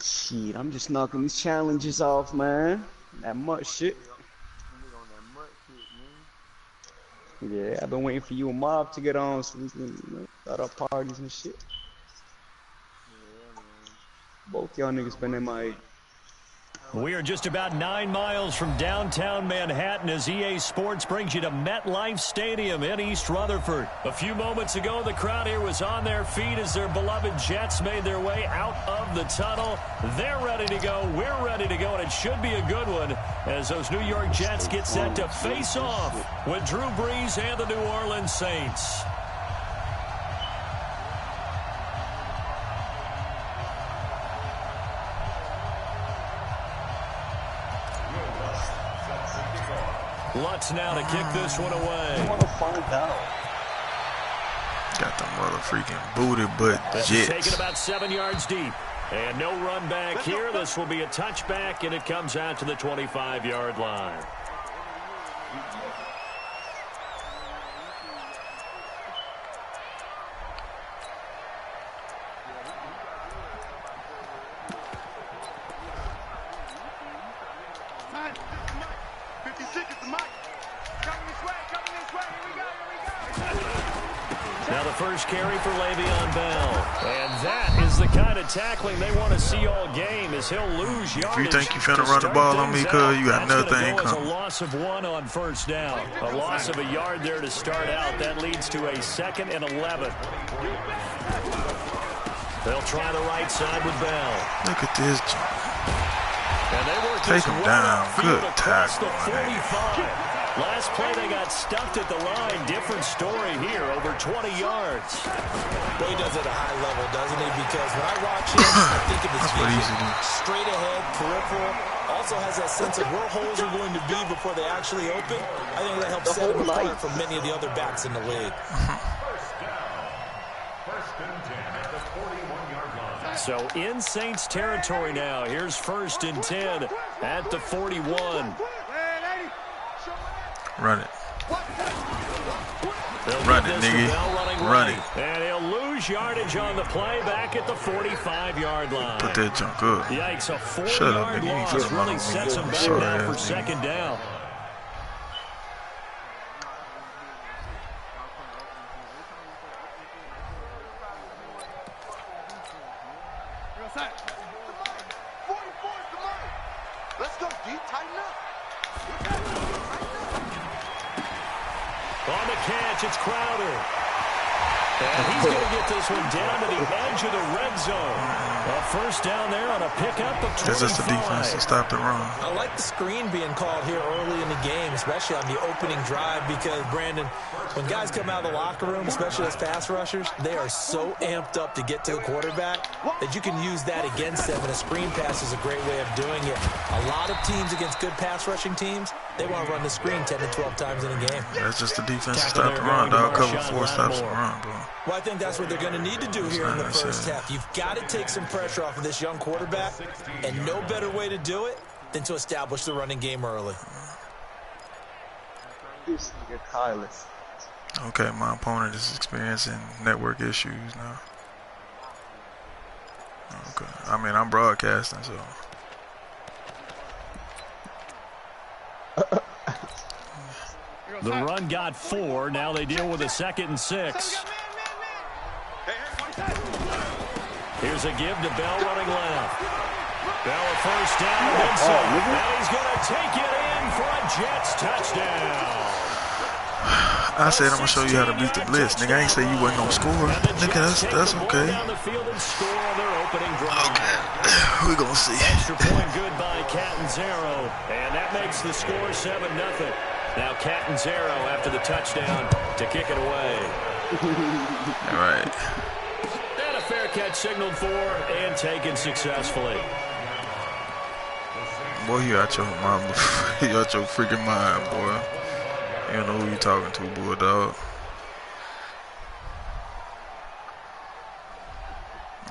Shit, I'm just knocking these challenges off, man. That much shit. Yeah, I've been waiting for you and Mob to get on so we can start our parties and shit. Both y'all niggas been in my... We are just about 9 miles from downtown Manhattan as EA Sports brings you to MetLife Stadium in East Rutherford. A few moments ago, the crowd here was on their feet as their beloved Jets made their way out of the tunnel. They're ready to go. We're ready to go, and it should be a good one as those New York Jets get set to face off with Drew Brees and the New Orleans Saints. Lutz now to kick this one away. I want to find out. Got the mother freaking booty butt Jets. Taken about 7 yards deep. And no run back here. This will be a touchback, and it comes out to the 25-yard line. Now the first carry for Le'Veon Bell. And that is the kind of tackling they want to see all game as he'll lose yardage. If you think you're finna run the ball on me, cuz you got nothing coming. A loss of 1 on first down. A loss of a yard there to start out. That leads to a 2nd and 11. They'll try the right side with Bell. Look at this. And they work Take him down. Good tackle. Last play, they got stuffed at the line. Different story here, over 20 yards. Well, he does it at a high level, doesn't he? Because when I watch him, I think of his vision. Straight ahead, peripheral. Also has that sense of where holes are going to be before they actually open. I think that helps set him apart from many of the other backs in the league. So in Saints territory now. Here's 1st and 10 at the 41. Run it. Run it, nigga. Run it. And he'll lose yardage on the play back at the 45-yard line. Put that junk up. Yikes, a 4-yard loss really sets him back now for 2nd down. Let's go, D. Tighten up. On the catch, it's Crowder. And he's going to get this one down to the edge of the red zone. A first down there on a pickup of 25. That's just the defense to stop the run. I like the screen being called here early in the game, especially on the opening drive, because, Brandon, when guys come out of the locker room, especially as pass rushers, they are so amped up to get to the quarterback that you can use that against them, and a screen pass is a great way of doing it. A lot of teams against good pass rushing teams, they want to run the screen 10 to 12 times in a game. That's just the defense to stop the run, dog. Cover 4 stops the run, bro. Well, I think that's what they're going to need to do here in the first half. You've got to take some pressure off of this young quarterback, and no better way to do it than to establish the running game early. Okay, my opponent is experiencing network issues now. Okay, I mean, I'm broadcasting, so. The run got 4. Now they deal with a 2nd and 6. Here's a give to Bell running left. Bell a first down. Now he's going to take it in for a Jets touchdown. I said I'm going to show you how to beat the blitz. Nigga, I ain't say you wasn't going to score. Nigga, that's okay. Okay, we're going to see. Extra point good by Catanzaro. And that makes the score 7-0. Now Catanzaro after the touchdown to kick it away. All right. And a fair catch signaled for and taken successfully. Boy, you out your mama. You out your freaking mind, boy. You don't know who you talking to, Bulldog.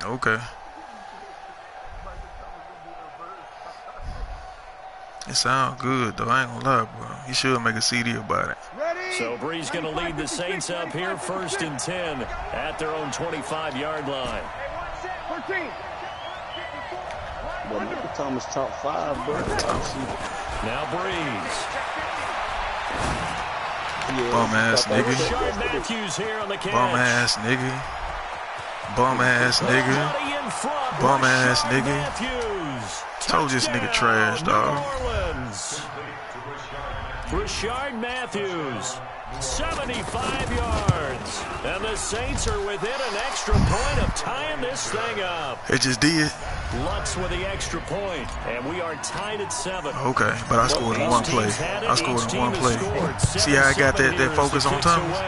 Okay. It sounds good, though. I ain't gonna lie, bro. He should make a CD about it. So Brees going to lead the Saints up here, 1st and 10 at their own 25-yard line. But Michael Thomas top 5, bro. Now Breeze. Bum ass nigga. Rashard Matthews here on the catch. Bum ass nigga. Bum ass nigga. Bum ass nigga. Matthews. Told this nigga trash, dog. Rashard Matthews, 75 yards. And the Saints are within an extra point of tying this thing up. It just did. Lutz with the extra point, and we are tied at 7. Okay, but I scored in one play. I scored in one play. See how I got that focus on Thomas?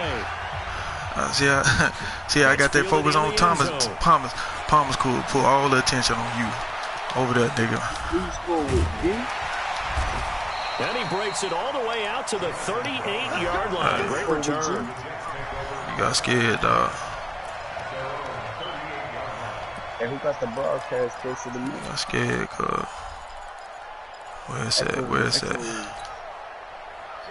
See how I got that focus on Thomas? Thomas could put all the attention on you over that nigga. And he breaks it all the way out to the 38-yard line. Great return. You got scared, dog. And who got the broadcast close to the middle? I got scared, cuz. Where's that? Where's that?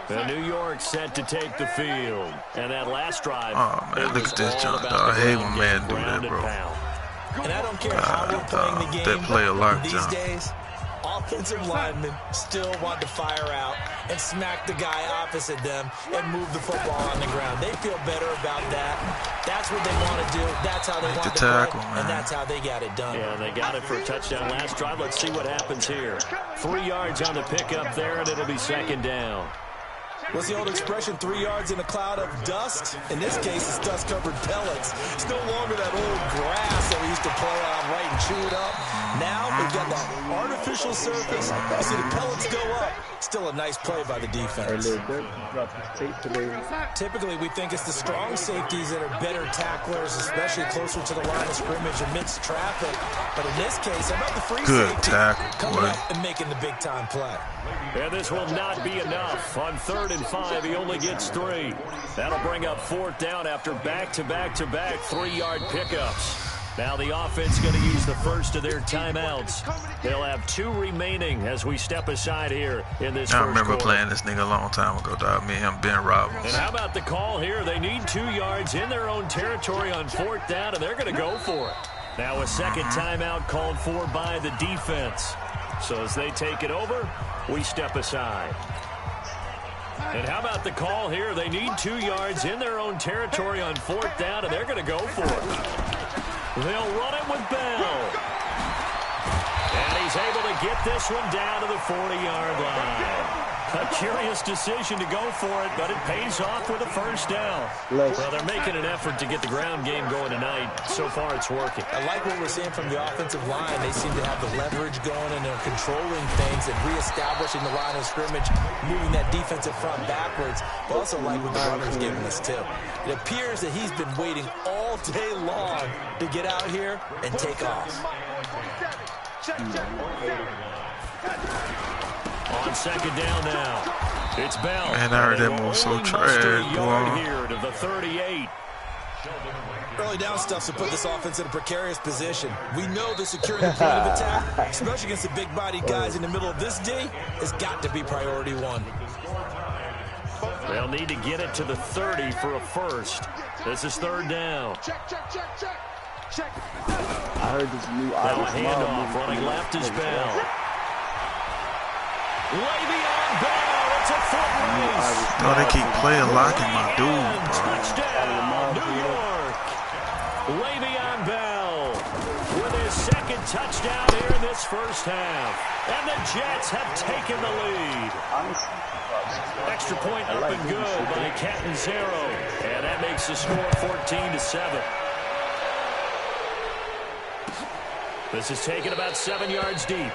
And New York set to take the field. And that last drive. Oh, man, look at this jump, dog. I hate when Madden do that, bro. And I don't care how we're playing the game that play a lot, these days. Offensive linemen still want to fire out and smack the guy opposite them and move the football on the ground. They feel better about that. That's what they want to do. That's how they want to tackle, play, man. and that's how they got it done. Yeah, they got it for a touchdown last drive. Let's see what happens here. 3 yards on the pickup there, and it'll be second down. What's the old expression, 3 yards in a cloud of dust? In this case, it's dust-covered pellets. It's no longer that old grass that we used to play on, right, and chew it up. Now we've got that artificial surface. You see the pellets go up. Still a nice play by the defense. Typically, we think it's the strong safeties that are better tacklers, especially closer to the line of scrimmage amidst traffic. But in this case, how about the free safety coming up and making the big-time play? And this will not be enough. On 3rd and 5, he only gets 3. That'll bring up 4th down after back-to-back-to-back 3-yard pickups. Now the offense going to use the first of their timeouts. They'll have 2 remaining as we step aside here in this I remember playing this nigga a long time ago, dog. Me and him, Ben Robbins. And how about the call here? They need 2 yards in their own territory on 4th down, and they're going to go for it. Now a second timeout called for by the defense. So as they take it over, we step aside. And how about the call here? They need 2 yards in their own territory on 4th down, and they're going to go for it. They'll run it with Bell. And he's able to get this one down to the 40-yard line. A curious decision to go for it, but it pays off with a first down. Well, they're making an effort to get the ground game going tonight. So far, it's working. I like what we're seeing from the offensive line. They seem to have the leverage going, and they're controlling things and reestablishing the line of scrimmage, moving that defensive front backwards. But also like what the runner's giving us, too. It appears that he's been waiting all day long to get out here and take off. On second down now, it's Bell. Man, I heard that move so trash, boy. Here to the 38. Early down stuff to put this offense in a precarious position. We know that securing the point of attack, especially against the big-bodied guys in the middle of this D, has got to be priority 1. They'll need to get it to the 30 for a first. This is 3rd down. I heard this new handoff running left is Bell. Le'Veon Bell, it's a foot race. No, they keep playing locking my dude, bro. Touchdown, New York. Le'Veon Bell with his 2nd touchdown here in this first half. And the Jets have taken the lead. Extra point up and good by Catanzaro. And that makes the score 14-7. This is taken about 7 yards deep.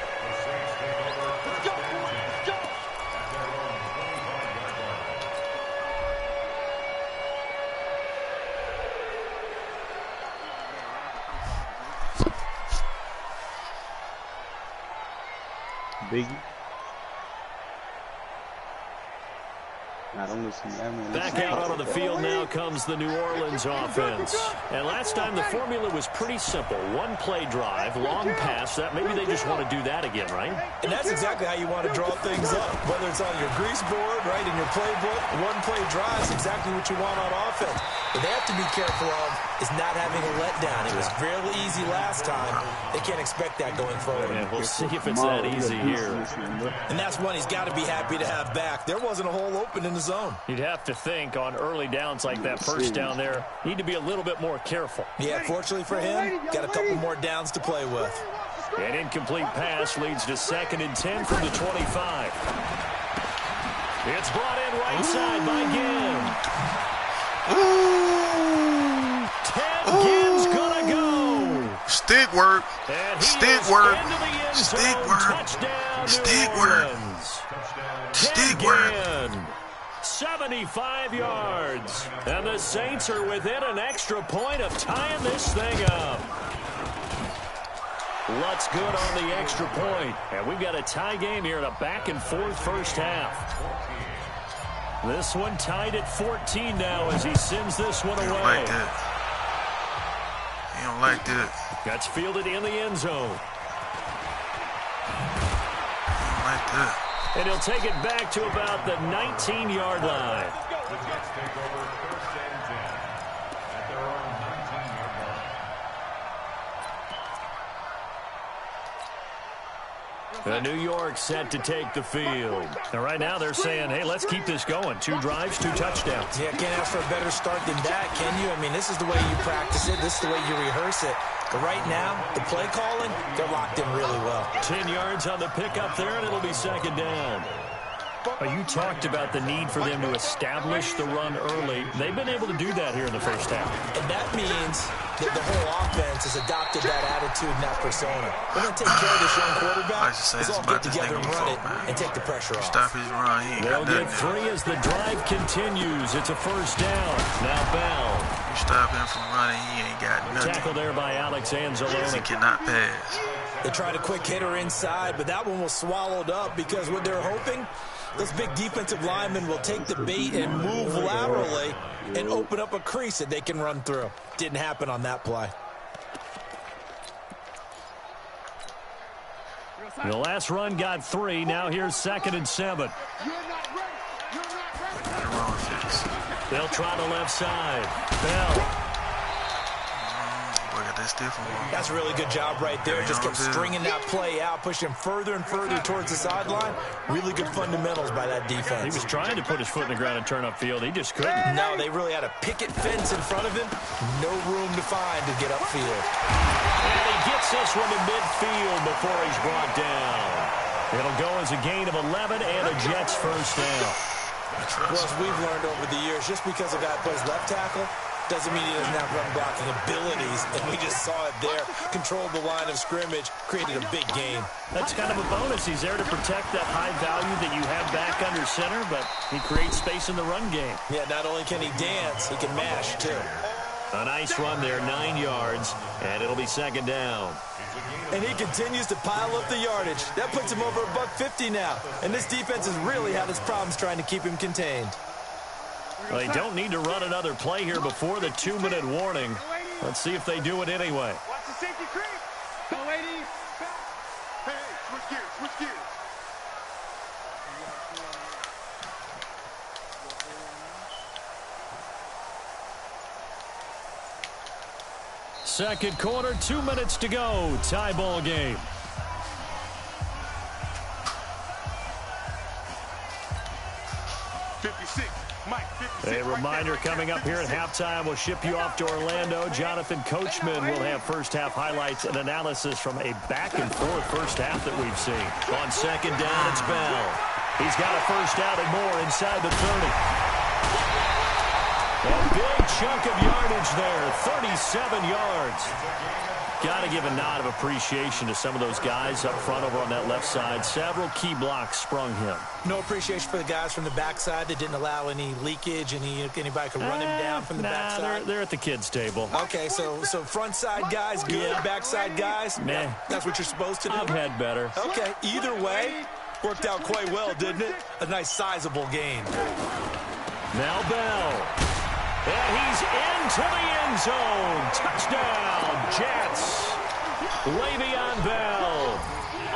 Biggie. Back out onto the field now comes the New Orleans offense. And last time the formula was pretty simple. 1 play drive, long pass. That maybe they just want to do that again, right? And that's exactly how you want to draw things up. Whether it's on your grease board, right, in your playbook, 1 play drive is exactly what you want on offense. But they have to be careful of is not having a letdown. It was fairly easy last time. They can't expect that going forward. And we'll see if it's that easy here. And that's one he's got to be happy to have back. There wasn't a hole open in the zone. You'd have to think on early downs like that first down there, need to be a little bit more careful. Yeah, fortunately for him, got a couple more downs to play with. An incomplete pass leads to 2nd and 10 from the 25. It's brought in right side by Ginn. Ted Ginn's gonna go. Stick work. Stick work. Stick work. Touchdown, Stick New work. Orleans. Stick Ted work. Ginn, 75 yards. And the Saints are within an extra point of tying this thing up. Lutz good on the extra point. And we've got a tie game here in a back-and-forth first half. This one tied at 14 now as he sends this one away. He don't like that. He don't like that. That's fielded in the end zone. He don't like that. And he'll take it back to about the 19-yard line. The New York set to take the field. And right now they're saying, hey, let's keep this going. 2 drives, 2 touchdowns. Yeah, can't ask for a better start than that, can you? I mean, this is the way you practice it. This is the way you rehearse it. But right now, the play calling, they're locked in really well. 10 yards on the pickup there, and it'll be 2nd down. You talked about the need for them to establish the run early. They've been able to do that here in the first half. And that means that the whole offense has adopted that attitude and that persona. We're going to take care of this young quarterback. Let's all get together and run it and take the pressure off. Stop his run. He ain't They'll got get 3 as the drive continues. It's a first down. Now Bell. Stop him from running. He ain't got nothing. Tackle there by Alex Anzalone. He cannot pass. They tried a quick hitter inside, but that one was swallowed up because what they're hoping, those big defensive linemen will take the bait and move laterally and open up a crease that they can run through. Didn't happen on that play. The last run got 3. Now here's 2nd and 7. They'll try the left side. Bell. That's a really good job right there. Just kept stringing that play out, pushing further and further towards the sideline. Really good fundamentals by that defense. He was trying to put his foot in the ground and turn upfield. He just couldn't. No, they really had a picket fence in front of him. No room to find to get upfield. And he gets this one to midfield before he's brought down. It'll go as a gain of 11 and a Jets first down. Well, as we've learned over the years, just because a guy plays left tackle doesn't mean he doesn't have run blocking abilities, and we just saw it there. Controlled the line of scrimmage, created a big gain. That's kind of a bonus. He's there to protect that high value that you have back under center, but he creates space in the run game. Yeah, not only can he dance, he can mash, too. A nice run there, 9 yards, and it'll be 2nd down. And he continues to pile up the yardage. That puts him over $150 now, and this defense has really had its problems trying to keep him contained. Well, they don't need to run another play here before the 2-minute warning. Let's see if they do it anyway. Watch the safety creep. Go, ladies. Hey, switch gears, switch gears. Second quarter, 2 minutes to go. Tie ball game. A reminder coming up here at halftime. We'll ship you off to Orlando. Jonathan Coachman will have first half highlights and analysis from a back-and-forth first half that we've seen. On 2nd down, it's Bell. He's got a first out and more inside the 30. A big chunk of yardage there, 37 yards. Got to give a nod of appreciation to some of those guys up front over on that left side. Several key blocks sprung him. No appreciation for the guys from the backside that didn't allow any leakage, anybody could run him down from the backside. They're at the kids' table. Okay, so front side guys good, backside guys, meh. That's what you're supposed to do? I've had better. Okay, either way, worked out quite well, didn't it? A nice sizable gain. Now Bell. And he's into the end zone. Touchdown, Jets. Le'Veon Bell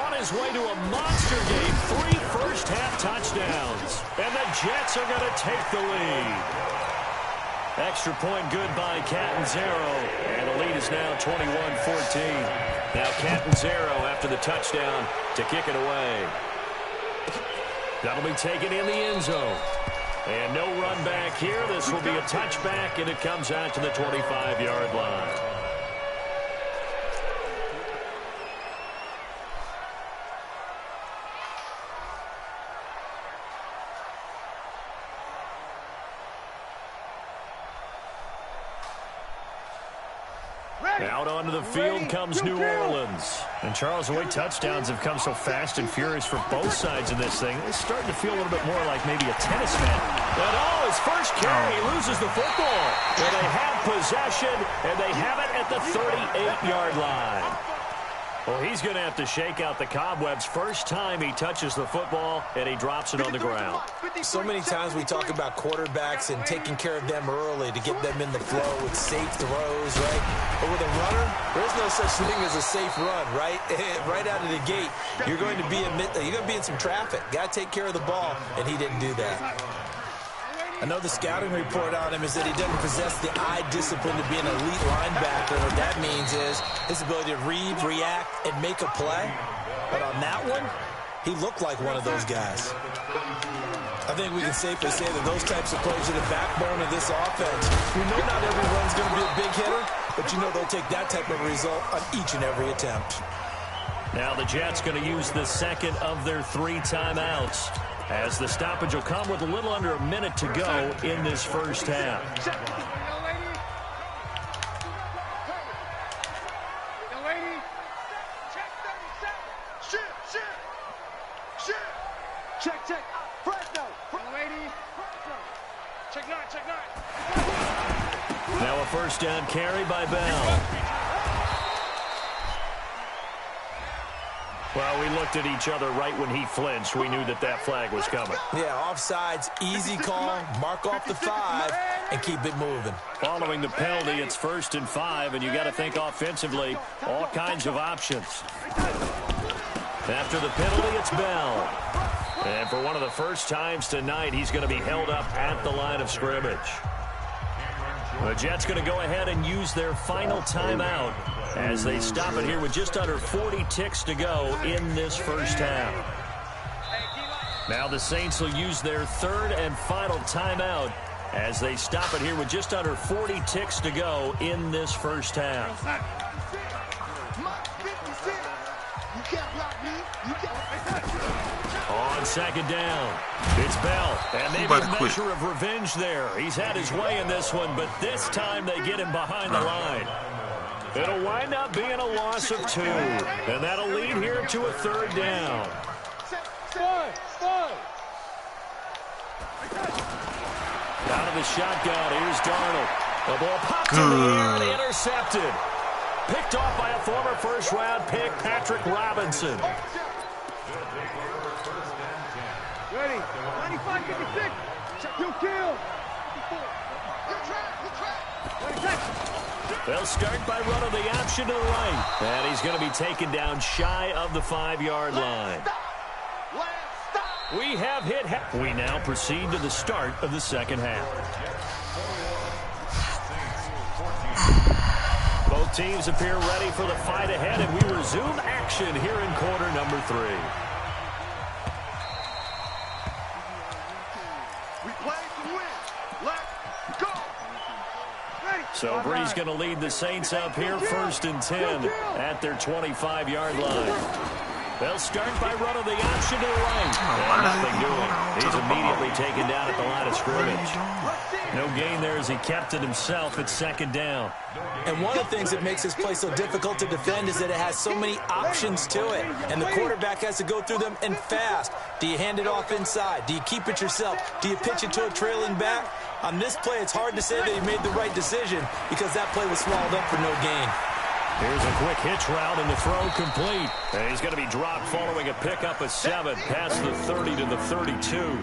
on his way to a monster game. 3 first-half touchdowns. And the Jets are going to take the lead. Extra point good by Catanzaro, and the lead is now 21-14. Now Catanzaro after the touchdown to kick it away. That'll be taken in the end zone. And no run back here. This will be a touchback, and it comes out to the 25-yard line. Out onto the field comes New Orleans. And Charles, the way touchdowns have come so fast and furious for both sides of this thing, it's starting to feel a little bit more like maybe a tennis match. But his first carry, he loses the football. And they have possession, and they have it at the 38-yard line. Well, he's going to have to shake out the cobwebs. First time he touches the football, and he drops it on the ground. So many times we talk about quarterbacks and taking care of them early to get them in the flow with safe throws, right? But with a runner, there's no such thing as a safe run, right? Right out of the gate, you're going to be in some traffic. Got to take care of the ball, and he didn't do that. I know the scouting report on him is that he doesn't possess the eye discipline to be an elite linebacker. What that means is his ability to read, react, and make a play. But on that one, he looked like one of those guys. I think we can safely say that those types of plays are the backbone of this offense. We know not every run's going to be a big hitter, but you know they'll take that type of result on each and every attempt. Now the Jets going to use the second of their 3 timeouts, as the stoppage will come with a little under a minute to go in this first half. Check. Fresno. Check 9. Now a first down carry by Bell. Well, we looked at each other right when he flinched. We knew that flag was coming. Yeah, offsides, easy call, mark off the 5, and keep it moving. Following the penalty, it's 1st and 5, and you got to think offensively, all kinds of options. After the penalty, it's Bell. And for one of the first times tonight, he's going to be held up at the line of scrimmage. The Jets going to go ahead and use their final timeout as they stop it here with just under 40 ticks to go in this first half. Now the Saints will use their 3rd and final timeout as they stop it here with just under 40 ticks to go in this first half. On second down, it's Bell, and maybe a measure of revenge there. He's had his way in this one, but this time they get him behind the line. It'll wind up being a loss of 2, and that'll lead here to a 3rd down. Out of the shotgun, here's Darnold. The ball popped in the air and intercepted. Picked off by a former first-round pick, Patrick Robinson. Ready. 95-56. You kill. They'll start by running the option to the right. And he's going to be taken down shy of the 5-yard line. We have hit. We now proceed to the start of the second half. Both teams appear ready for the fight ahead, and we resume action here in quarter number 3. So Bree's going to lead the Saints up here, 1st and 10 at their 25-yard line. They'll start by running the option to the right. And nothing doing. He's immediately taken down at the line of scrimmage. No gain there as he kept it himself at 2nd down. And one of the things that makes this play so difficult to defend is that it has so many options to it. And the quarterback has to go through them and fast. Do you hand it off inside? Do you keep it yourself? Do you pitch it to a trailing back? On this play, it's hard to say that he made the right decision because that play was swallowed up for no gain. Here's a quick hitch route and the throw complete. And he's going to be dropped following a pickup of 7 past the 30 to the 32.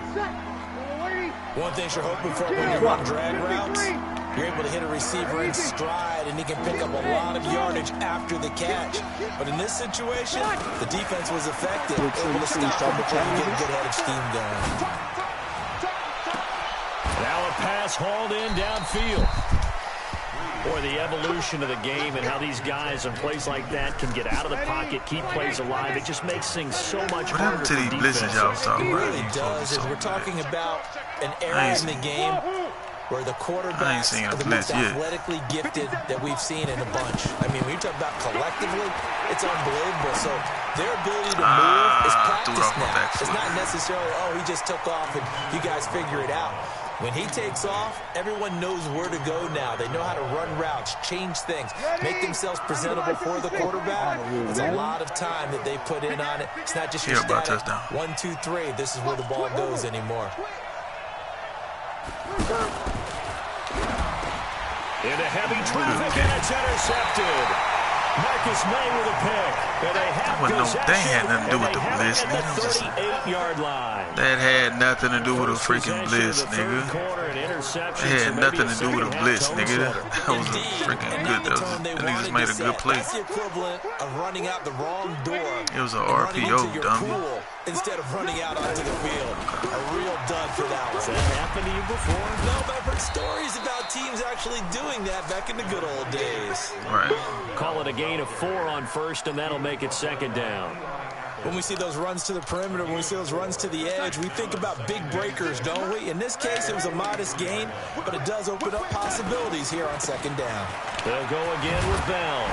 One thing you're hoping for when you run drag routes, you're able to hit a receiver in stride and he can pick up a lot of yardage after the catch. But in this situation, the defense was effective, able to stop him before he get a good head of steam going. Now a pass pass hauled in downfield. Boy, the evolution of the game and how these guys in plays like that can get out of the pocket, keep plays alive, it just makes things so much harder for defense. It really does. As we're talking about an era in the game where the quarterbacks are the most athletically gifted that we've seen in a bunch. I mean, when you talk about collectively, it's unbelievable. So their ability to move is practice now. It's not necessarily, oh, he just took off and you guys figure it out. When he takes off, everyone knows where to go now. They know how to run routes, change things, make themselves presentable for the quarterback. It's a lot of time that they put in on it. It's not just your static 1, 2, 3. This is where the ball goes anymore. Into heavy traffic, and it's intercepted. Marcus May with a pick. That had nothing to do with the blitz, nigga. That had nothing to do with a freaking blitz, nigga. That had nothing to do with a blitz, nigga. That was a freaking good. That nigga just made a good play. That's the equivalent of running out the wrong door. It was an RPO, dummy. Instead of running out onto the field. A real dud for that one. Has that happened to you before? No, but I've heard stories about teams actually doing that back in the good old days. Right. Call it a gain of 4 on first, and that'll make it second down. When we see those runs to the perimeter, when we see those runs to the edge, we think about big breakers, don't we? In this case, it was a modest gain, but it does open up possibilities here on second down. They'll go again with Bell.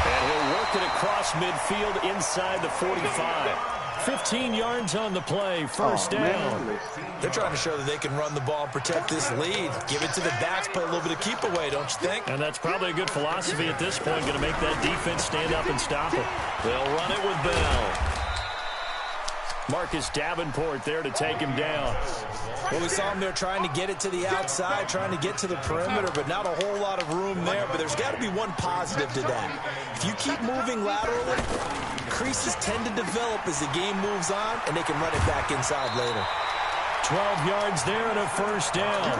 And he'll work it across midfield inside the 45. 15 yards on the play, first down. They're trying to show that they can run the ball and protect this lead. Give it to the backs, play a little bit of keep away, don't you think? And that's probably a good philosophy at this point, going to make that defense stand up and stop it. They'll run it with Bell. Marcus Davenport there to take him down. Well, we saw him there trying to get it to the outside, trying to get to the perimeter, but not a whole lot of room there. But there's got to be one positive to that. If you keep moving laterally, creases tend to develop as the game moves on, and they can run it back inside later. 12 yards there and a first down.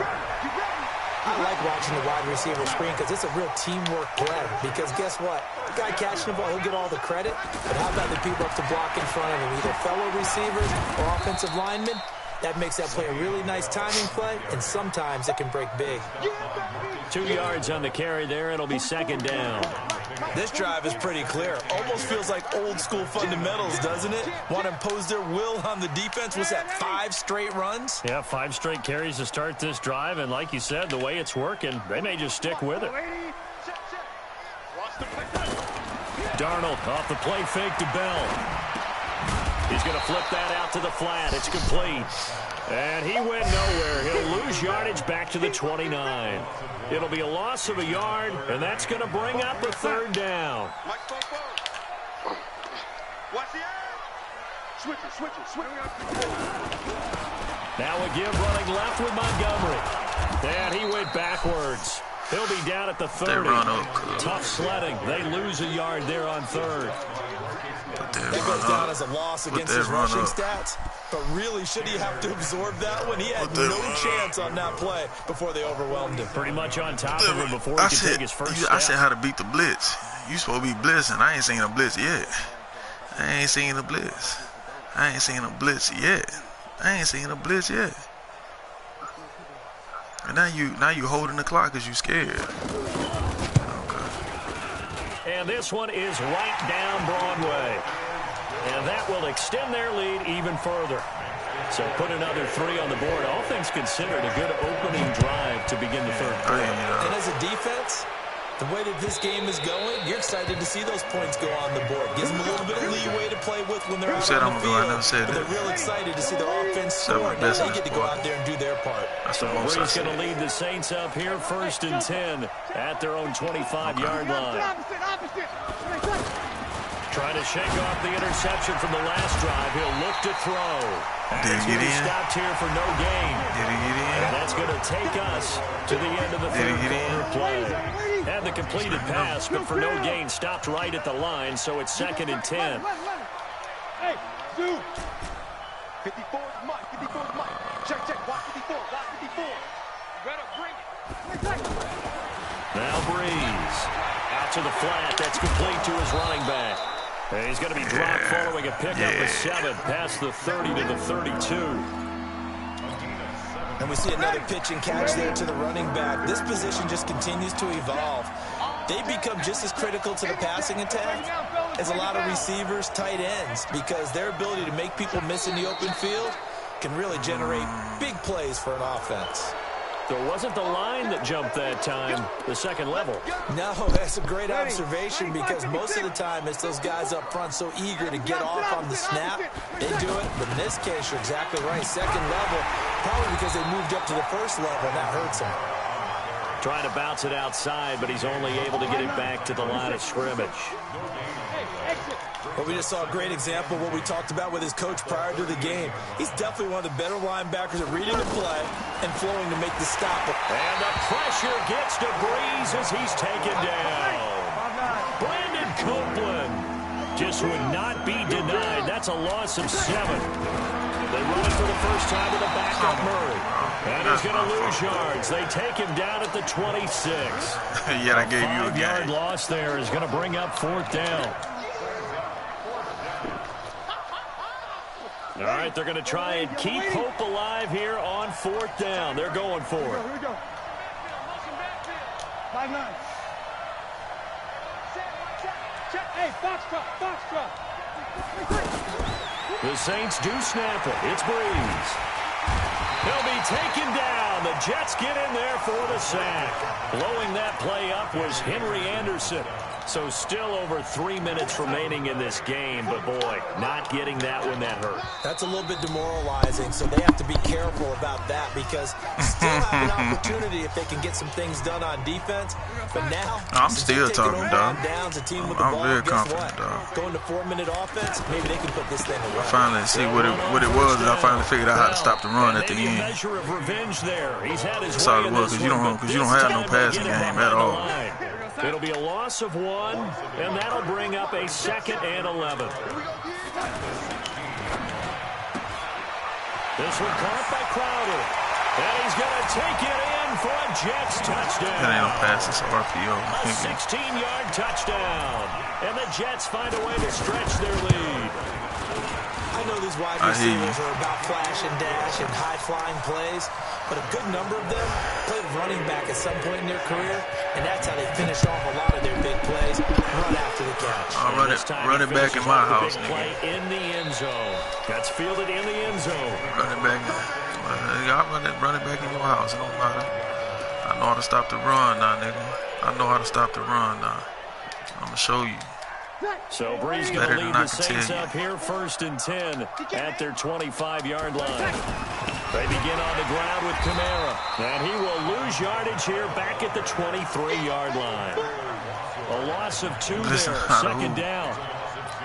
I like watching the wide receiver screen because it's a real teamwork play. Because guess what? The guy catching the ball, he'll get all the credit. But how about the people up to block in front of him? Either fellow receivers or offensive linemen. That makes that play a really nice timing play, and sometimes it can break big. 2 yards on the carry there. It'll be second down. This drive is pretty clear. Almost feels like old school fundamentals, doesn't it? Want to impose their will on the defense. Was that 5 straight runs? Yeah, 5 straight carries to start this drive. And like you said, the way it's working, they may just stick with it. Darnold off the play fake to Bell. He's going to flip that out to the flat. It's complete. And he went nowhere. He'll lose yardage back to the 29. It'll be a loss of a yard, and that's going to bring up a third down. Now a give running left with Montgomery. And he went backwards. He'll be down at the 30. Tough sledding. They lose a yard there on third. That goes down as a loss against his rushing stats. But really, should he have to absorb that one? He had no chance on that play before they overwhelmed him. Pretty much on top of him before he could take his first step. I said how to beat the blitz. You supposed to be blitzing. I ain't seen a blitz yet. I ain't seen a blitz. I ain't seen a blitz yet. I ain't seen a blitz yet. And now you holding the clock because you scared. And this one is right down Broadway. And that will extend their lead even further. So put another 3 on the board. All things considered, a good opening drive to begin the third quarter. And as a defense, the way that this game is going, you're excited to see those points go on the board. Gives them a little bit of leeway to play with when they're out on the field. I never said but that. They're real excited to see their offense score. Now they get to go out there and do their part. So Bree's going to lead the Saints up here, 1st and 10 at their own 25-yard line. Trying to shake off the interception from the last drive. He'll look to throw. Did he get in? Stopped here for no gain. Did he get in? And that's going to take us to the end of the third quarter play. Had the completed pass, but for no gain, stopped right at the line, so it's 2nd and 10. Hey, dude. 54 is Mike. 54 is Mike. Check. Watch 54. Watch 54. Better bring it. Now Breeze. Out to the flat. That's complete to his running back. And he's going to be dropped following a pickup of 7 past the 30 to the 32. And we see another pitch and catch there to the running back. This position just continues to evolve. They become just as critical to the passing attack as a lot of receivers, tight ends, because their ability to make people miss in the open field can really generate big plays for an offense. So it wasn't the line that jumped that time, the second level. No, that's a great observation because most of the time it's those guys up front so eager to get off on the snap. They do it, but in this case, you're exactly right. Second level, probably because they moved up to the first level, and that hurts them. Trying to bounce it outside, but he's only able to get it back to the line of scrimmage. Well, we just saw a great example of what we talked about with his coach prior to the game. He's definitely one of the better linebackers at reading the play and flowing to make the stop. And the pressure gets to Breeze as he's taken down. Brandon Copeland just would not be denied. That's a loss of 7. They run it for the first time to the backup Murray. And he's going to lose yards. They take him down at the 26. Yeah, I gave you a 5-yard loss there is going to bring up 4th down. All right, they're going to try and keep hope alive here on 4th down. They're going for it. Here we go. 5-9. Check. Hey, box drop. The Saints do snap it. It's Breeze. He'll be taken down. The Jets get in there for the sack. Blowing that play up was Henry Anderson. So still over 3 minutes remaining in this game, but boy, not getting that one, that hurt. That's a little bit demoralizing, so they have to be careful about that because still have an opportunity if they can get some things done on defense. But now, I'm still talking, dog. Downs, a team with the I'm ball, very guess confident, what? dog. Going to 4-minute offense, maybe they can put this thing away. I finally see what it was, and I finally figured out how to stop the run at the end. Measure of revenge there. He's had his That's all it was, because you don't have no passing game at all. It'll be a loss of 1, and that'll bring up a 2nd and 11. This one caught by Crowder. And he's going to take it in for a Jets touchdown. That ain't no pass, it's an RPO. A 16-yard touchdown. And the Jets find a way to stretch their lead. I know these wide receivers are about flash and dash and high-flying plays, but a good number of them played running back at some point in their career, and that's how they finish off a lot of their big plays, run after the catch. Run it back in my house, nigga. Play in the end zone. That's fielded in the end zone. Run it back. Run it back in your house. It don't matter. I know how to stop the run now, nigga. I know how to stop the run now. I'm going to show you. So Breeze going to lead the Saints up here 1st and 10 at their 25-yard line. They begin on the ground with Kamara, and he will lose yardage here back at the 23-yard line. A loss of 2 there, 2nd down.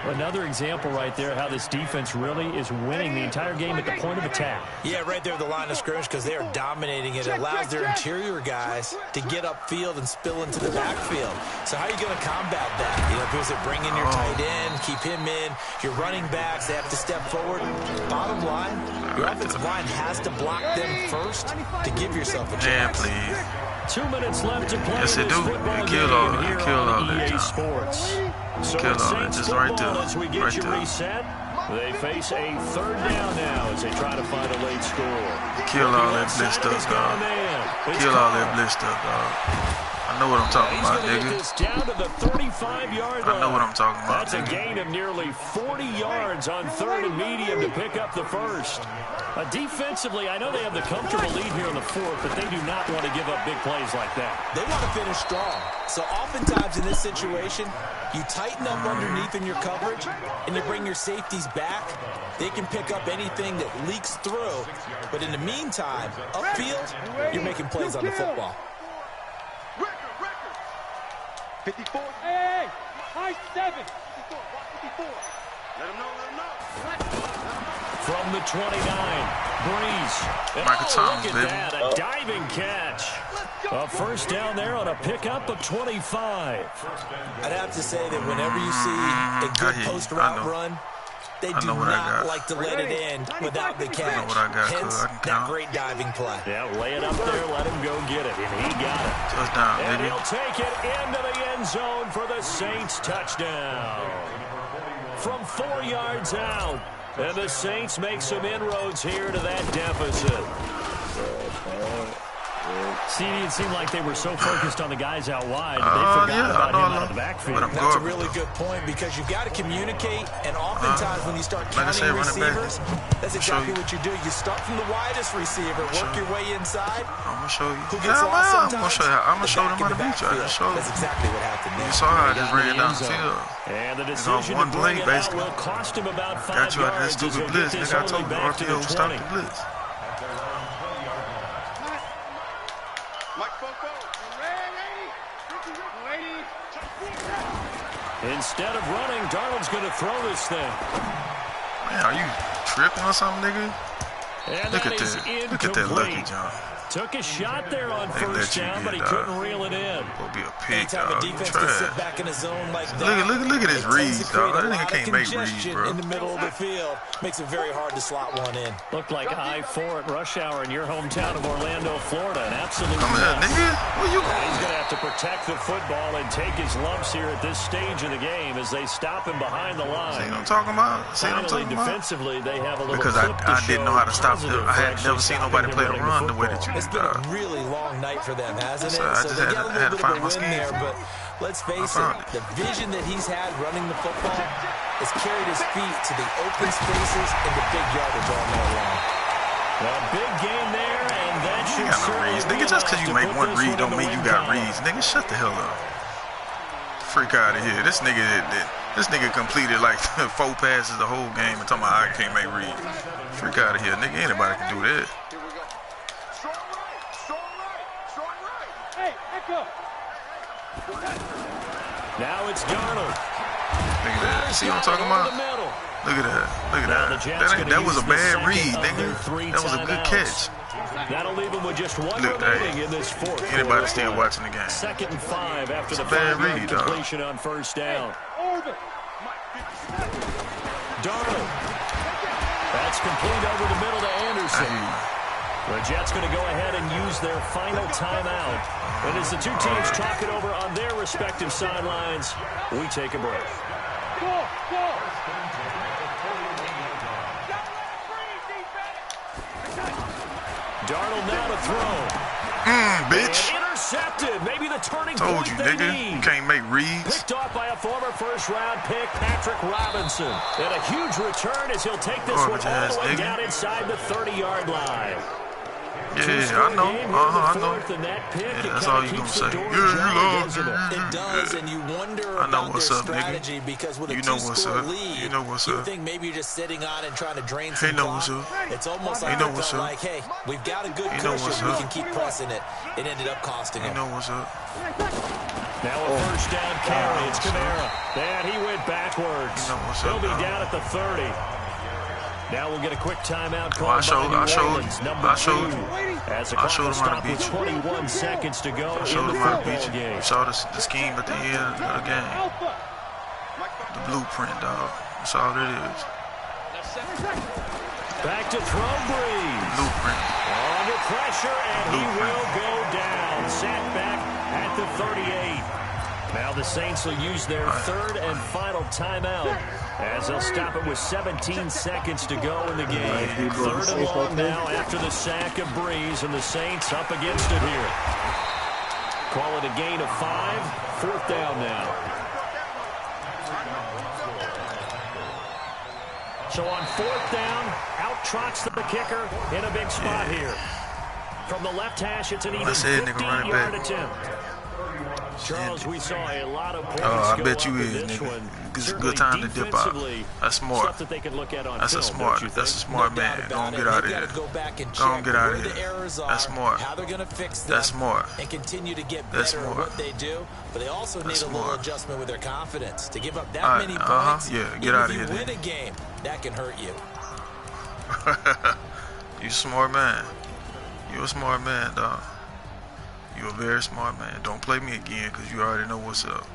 Another example right there how this defense really is winning the entire game at the point of attack. Yeah, right there at the line of scrimmage because they are dominating it. It allows their interior guys to get upfield and spill into the backfield. So how are you going to combat that? You know, because they bring in your tight end, keep him in. Your running backs, they have to step forward. Bottom line, your offensive line has to block them first to give yourself a chance. Yeah, please. 2 minutes left to play. Yes, they do. They killed all that EA time. Sports. So Killed all that. Just right there. As we get Right you there. reset, they face a 3rd down now as they try to find a late score. Kill all that blitz stuff, dog. Kill all that blitz stuff, dog. I know what I'm talking about, nigga. Down to the 35-yard line. I know what I'm talking about, That's a gain of nearly 40 yards on 3rd and medium to pick up the first. Defensively, I know they have the comfortable lead here in the 4th, but they do not want to give up big plays like that. They want to finish strong. So oftentimes in this situation, you tighten up underneath in your coverage, and you bring your safeties back. They can pick up anything that leaks through. But in the meantime, upfield, you're making plays on the football. 54. Hey, high 7. 54. Watch 54. Let him know. From the 29, Breeze. Michael Thomas, look at that, a diving catch. A 1st down there on a pickup of 25. I'd have to say that whenever you see a good post-route run, they do not like to let it end without the catch. I know what I got, Hence, that great diving play. Yeah, lay it up there, let him go get it, and he got it. Touchdown, and baby. he'll take it into the end zone for the Saints touchdown. From 4 yards out, and the Saints make some inroads here to that deficit. See, it seemed like they were so focused on the guys out wide that they forgot about him out of the backfield. That's a really good point because you've got to communicate, and oftentimes when you start counting receivers, that's exactly what you do. You start from the widest receiver, work your way inside. I'm gonna show you. Who gets lost sometimes? I'm gonna show them how to beat you. I just showed you. That's exactly what happened there. You saw how I just ran down the field. And the It's on decision one to bring play, it out basically. will cost him about 5 Got you out of that yards stupid as he'll blitz. get this Nigga, I only told you, back to the RPO stop 20. the blitz. Instead of running, Darnold's going to throw this thing. Man, are you tripping or something, nigga? And Look that at is that. Look at that lucky incomplete. John. Took a shot there on They first let you down, but he get, couldn't reel it in. Will be a pig, Anytime dog. a You defense can sit trash. back in a zone like that, Look at his it tends reads, to create dog. a That nigga lot of can't make reads, congestion bro. in the middle of the field. Makes it very hard to slot one in. Looked like I-4 at rush hour in your hometown of Orlando, Florida. An absolute Come here, mess. nigga. Where you He's going? going to have to protect the football and take his lumps here at this stage of the game as they stop him behind the See line. what I'm talking about? See what I'm Finally, talking about? defensively, they have a little Because clip to I didn't know show how to stop them. positive I for had actually never seen stopping nobody him play the running run the way football. that you It's did, been a dog. really long night for them, hasn't it? So I So just they had got to- a I had little to bit of find a my win skis. there, but let's face found it, it. the vision that he's had running the football has carried his feet to the open spaces and the big yardage all night long. A big gain there, and that You should got no certainly reads. be Nigga, just enough because you to make put one this read one don't in the mean you win got column. reads. Nigga, shut the hell up. Freak out of here. This nigga completed like 4 passes the whole game and talking about I can't make reads. Freak out of here. Nigga, anybody can do that. Hey, Echo. Now it's Darnold. Look at that. See what I'm talking Over about? the middle. Look at that. Look at Now the that. Jets gonna That was a use the bad second read, of their nigga. 3 That was a good timeouts. catch. That'll leave him with just one Look, remaining hey, in this fourth. anybody still watching the game? 2nd and 5 after the It's a bad 5-yard read, dog. completion on first down. Orbit. Darnold. That's complete over the middle to I Anderson. hear you. The Jets going to go ahead and use their final timeout. And as the two teams talk it over on their respective sidelines, we take a break. Go, go. Darnold now to throw. Bitch. And intercepted. Maybe the turning Told point you, they nigga. need. You can't make reads. Picked off by a former first-round pick, Patrick Robinson. And a huge return as he'll take this one all Garbage ass the way nigga. down inside the 30-yard line. Yeah, I know. I know. Yeah, that's all you gonna say. Yeah, you love me. It does, and you wonder I know about what's their up, nigga. strategy because with a You know what's two-score up. lead, You know what's you up. think maybe you're just sitting on and trying to drain He some know clock. what's up. It's almost He like know they what's felt up. like, hey, we've got a good He know cushion. what's We up. can keep pressing it. It ended up costing You him. know what's up. Now a first down carry. It's Kamara. And he went backwards. You know what's He'll up, be dog. down at the 30. Now we'll get a quick timeout call. I showed you. As the I clock showed will him how to stop with beat you. 21 seconds to go I in showed the him how to football beat you. game. You saw the scheme at the end of the game. Alpha. The blueprint, dog. That's all it is. Back to throw Breeze. Blueprint. Under pressure, and he will go down. Sacked back at the 38. Now the Saints will use their third and final timeout as they'll stop it with 17 seconds to go in the game. Third and long now after the sack of Breeze, and the Saints up against it here. Call it a gain of 5. 4th down now. So on 4th down, out trots the kicker in a big spot here. From the left hash, it's an even 15-yard attempt. Charles, we saw a lot of points I bet you go up in is, this nigga. one. It's a good time to dip out. That's smart. Stuff that they can look at on That's a film, smart. don't you That's a think? smart man. Go on, get out of here. Go back and Go on, check get out where of the here. errors are, That's smart. how they're going to fix them, That's smart. and continue to get That's better at smart. what they do. But they also That's need a little smart. adjustment with their confidence. To give up that All right, many points, yeah, get even out if of you here, win a game, that can hurt you. You a smart man. You a smart man, dog. You a very smart man. Don't play me again because you already know what's up.